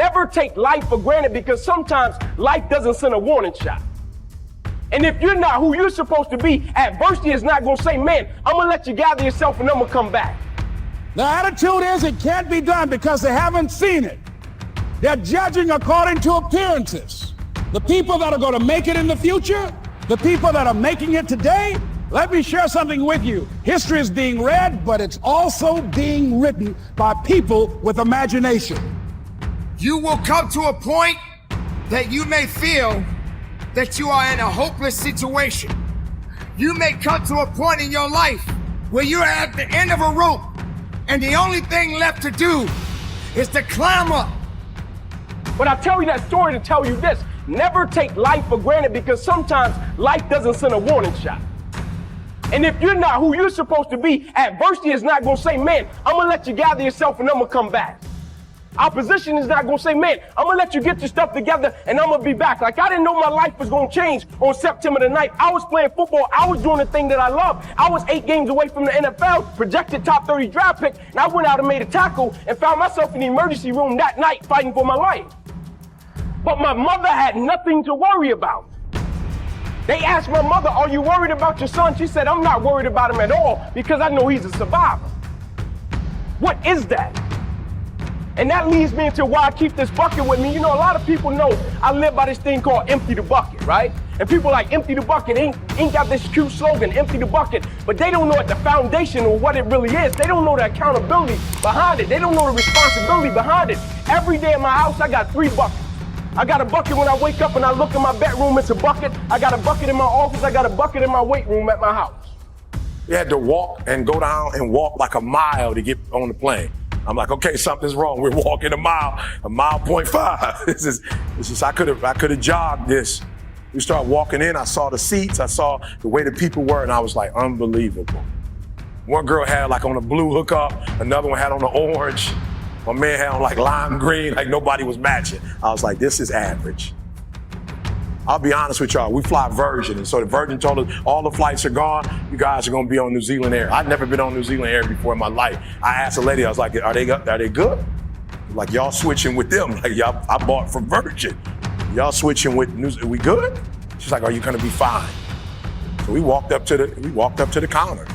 Never take life for granted, because sometimes life doesn't send a warning shot. And if you're not who you're supposed to be, adversity is not going to say, man, I'm going to let you gather yourself and I'm going to come back. The attitude is it can't be done because they haven't seen it. They're judging according to appearances. The people that are going to make it in the future, the people that are making it today, let me share something with you. History is being read, but it's also being written by people with imagination. You will come to a point that you may feel that you are in a hopeless situation. You may come to a point in your life where you're at the end of a rope and the only thing left to do is to climb up. But I tell you that story to tell you this: never take life for granted, because sometimes life doesn't send a warning shot. And if you're not who you're supposed to be, adversity is not going to say, man, I'm going to let you gather yourself and I'm going to come back. Opposition is not going to say, man, I'm going to let you get your stuff together and I'm going to be back. Like, I didn't know my life was going to change on September the 9th. I was playing football. I was doing the thing that I love. I was 8 games away from the NFL, projected top 30 draft pick, and I went out and made a tackle and found myself in the emergency room that night fighting for my life. But my mother had nothing to worry about. They asked my mother, are you worried about your son? She said, I'm not worried about him at all because I know he's a survivor. What is that? And that leads me into why I keep this bucket with me. You know, a lot of people know I live by this thing called empty the bucket, right? And people like empty the bucket ain't got this cute slogan, empty the bucket, but they don't know at the foundation or what it really is. They don't know the accountability behind it. They don't know the responsibility behind it. Every day in my house, I got 3 buckets. I got a bucket when I wake up and I look in my bedroom, it's a bucket. I got a bucket in my office. I got a bucket in my weight room at my house. We had to walk and go down and walk like a mile to get on the plane. I'm like, okay, something's wrong. We're walking a mile 0.5. This is, I could have jogged this. We started walking in, I saw the seats, I saw the way the people were, and I was like, unbelievable. One girl had like on a blue hookup, another one had on the orange. My man had on like lime green, like nobody was matching. I was like, this is average. I'll be honest with y'all, we fly Virgin, and so the Virgin told us all the flights are gone, you guys are gonna be on New Zealand Air. I'd never been on New Zealand Air before in my life. I asked a lady, I was like, are they good? Like, y'all switching with them, like y'all, I bought from Virgin. Y'all switching with New Zealand, we good? She's like, are you gonna be fine? So we walked up to the counter.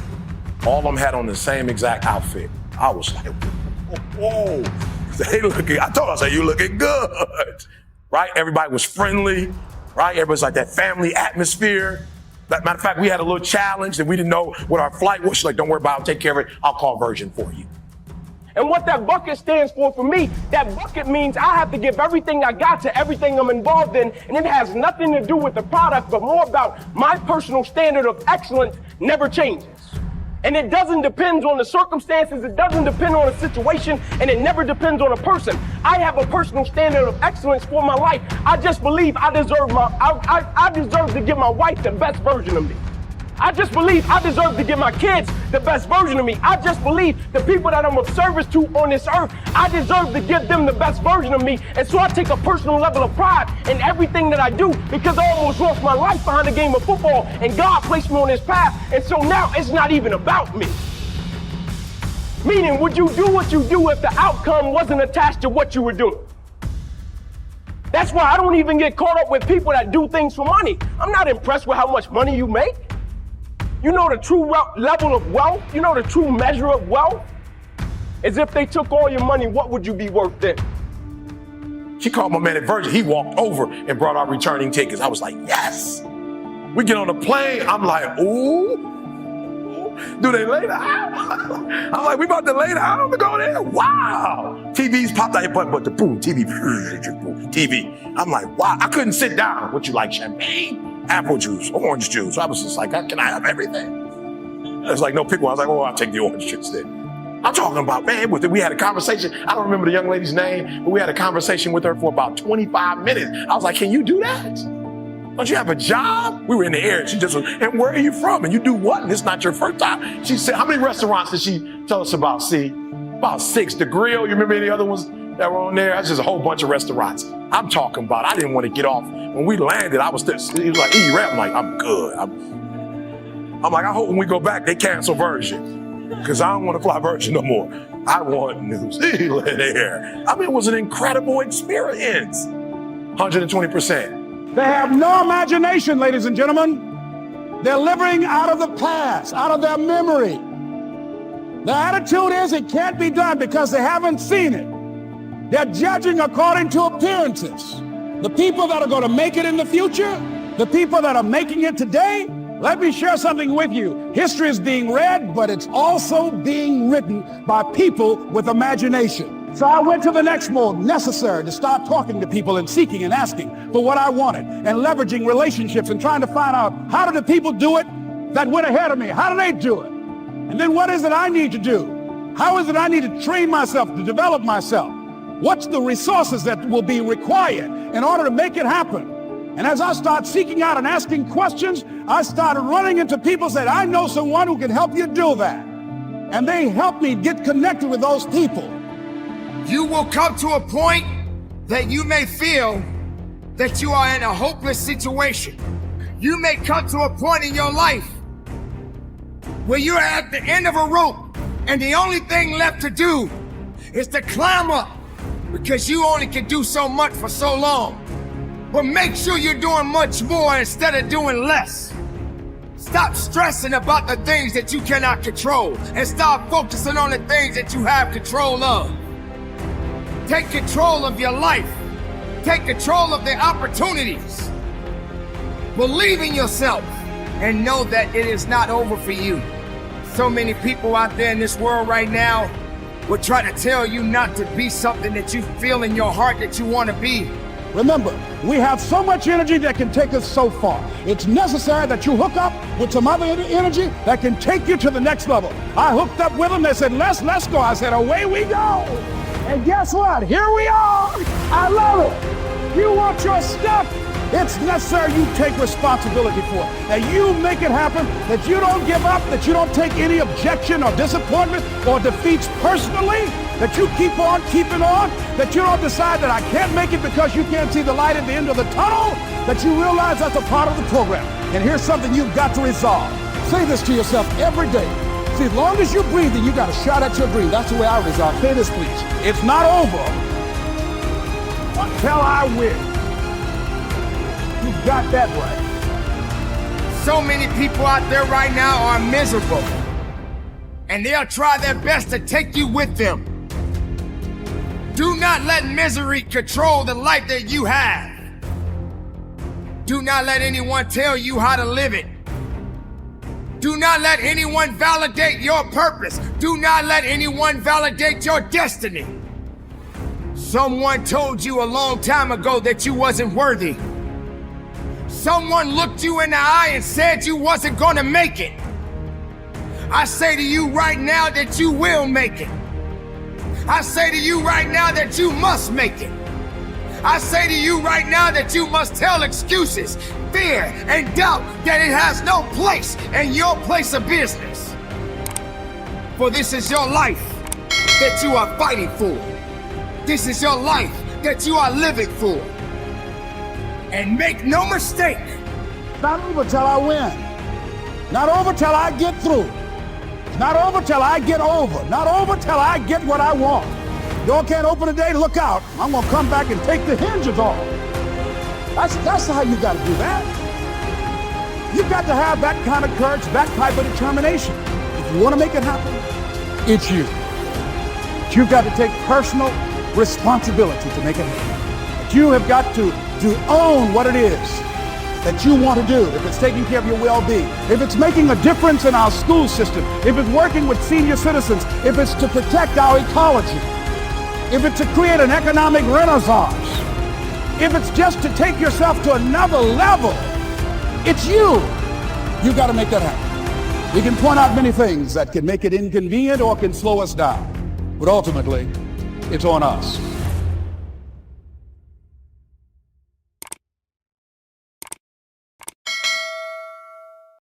All of them had on the same exact outfit. I was like, whoa, they looking, I told her, I said, you looking good, right? Everybody was friendly, right? Everybody's like that family atmosphere. Matter of fact, we had a little challenge and we didn't know what our flight was. She's like, don't worry about it, I'll take care of it. I'll call Virgin for you. And what that bucket stands for me, that bucket means I have to give everything I got to everything I'm involved in, and it has nothing to do with the product, but more about my personal standard of excellence never changes. And it doesn't depend on the circumstances, it doesn't depend on a situation, and it never depends on a person. I have a personal standard of excellence for my life. I just believe I deserve I deserve to give my wife the best version of me. I just believe I deserve to give my kids the best version of me. I just believe the people that I'm of service to on this earth, I deserve to give them the best version of me. And so I take a personal level of pride in everything that I do, because I almost lost my life behind the game of football and God placed me on this path. And so now it's not even about me. Meaning, would you do what you do if the outcome wasn't attached to what you were doing? That's why I don't even get caught up with people that do things for money. I'm not impressed with how much money you make. You know the true level of wealth? You know the true measure of wealth? As if they took all your money, what would you be worth then? She called my man at Virgin. He walked over and brought our returning tickets. I was like, yes. We get on the plane. I'm like, ooh. Do they lay down? I'm like, we about to lay down to go there? Wow. TVs popped out your butt, but the boom, TV. I'm like, wow. I couldn't sit down. What you like, champagne? Apple juice, orange juice. I was just like, can I have everything? It's like, no, pick one. I was like, oh, I'll take the orange juice then. I'm talking about, man, we had a conversation. I don't remember the young lady's name, but we had a conversation with her for about 25 minutes. I was like, can you do that? Don't you have a job? We were in the air and she just was, and where are you from? And you do what? And it's not your first time. She said, how many restaurants did she tell us about? See, about 6. The Grill, you remember any other ones that were on there? That's just a whole bunch of restaurants. I'm talking about, I didn't want to get off. When we landed, I was still, he was like, I'm like, I'm good. I'm like, I hope when we go back, they cancel Virgin. because I don't want to fly Virgin no more. I want New Zealand Air. I mean, it was an incredible experience. 120%. They have no imagination, ladies and gentlemen. They're living out of the past, out of their memory. The attitude is it can't be done because they haven't seen it. They're judging according to appearances. The people that are going to make it in the future, the people that are making it today, let me share something with you. History is being read, but it's also being written by people with imagination. So I went to the next mode necessary to start talking to people and seeking and asking for what I wanted and leveraging relationships and trying to find out how do the people do it that went ahead of me? How do they do it? And then what is it I need to do? How is it I need to train myself, to develop myself? What's the resources that will be required in order to make it happen? And as I start seeking out and asking questions, I started running into people that I know someone who can help you do that. And they helped me get connected with those people. You will come to a point that you may feel that you are in a hopeless situation. You may come to a point in your life where you're at the end of a rope and the only thing left to do is to climb up because you only can do so much for so long. But make sure you're doing much more instead of doing less. Stop stressing about the things that you cannot control and start focusing on the things that you have control of. Take control of your life. Take control of the opportunities. Believe in yourself and know that it is not over for you. So many people out there in this world right now will try to tell you not to be something that you feel in your heart that you want to be. Remember, we have so much energy that can take us so far. It's necessary that you hook up with some other energy that can take you to the next level. I hooked up with them. They said, let's go. I said, away we go. And guess what? Here we are. I love it. You want your stuff? It's necessary you take responsibility for it. That you make it happen, that you don't give up, that you don't take any objection or disappointment or defeats personally, that you keep on keeping on, that you don't decide that I can't make it because you can't see the light at the end of the tunnel, that you realize that's a part of the program. And here's something you've got to resolve. Say this to yourself every day. See, as long as you're breathing, you got a shot at your dream. That's the way I resolve. Say this, please. It's not over until I win. You got that right. So many people out there right now are miserable, and they'll try their best to take you with them. Do not let misery control the life that you have. Do not let anyone tell you how to live it. Do not let anyone validate your purpose. Do not let anyone validate your destiny. Someone told you a long time ago that you wasn't worthy. Someone looked you in the eye and said you wasn't gonna make it. I say to you right now that you will make it. I say to you right now that you must make it. I say to you right now that you must tell excuses, fear, and doubt that it has no place in your place of business. For this is your life that you are fighting for. This is your life that you are living for. And make no mistake. Not over till I win. Not over till I get through. Not over till I get over. Not over till I get what I want. Door can't open today, look out. I'm gonna come back and take the hinges off. That's how you gotta do that. You've got to have that kind of courage, that type of determination. If you wanna make it happen, it's you. But you've got to take personal responsibility to make it happen. But you have got to own what it is that you want to do. If it's taking care of your well-being, if it's making a difference in our school system, if it's working with senior citizens, if it's to protect our ecology, if it's to create an economic renaissance, if it's just to take yourself to another level, it's you. You got to make that happen. We can point out many things that can make it inconvenient or can slow us down, but ultimately, it's on us.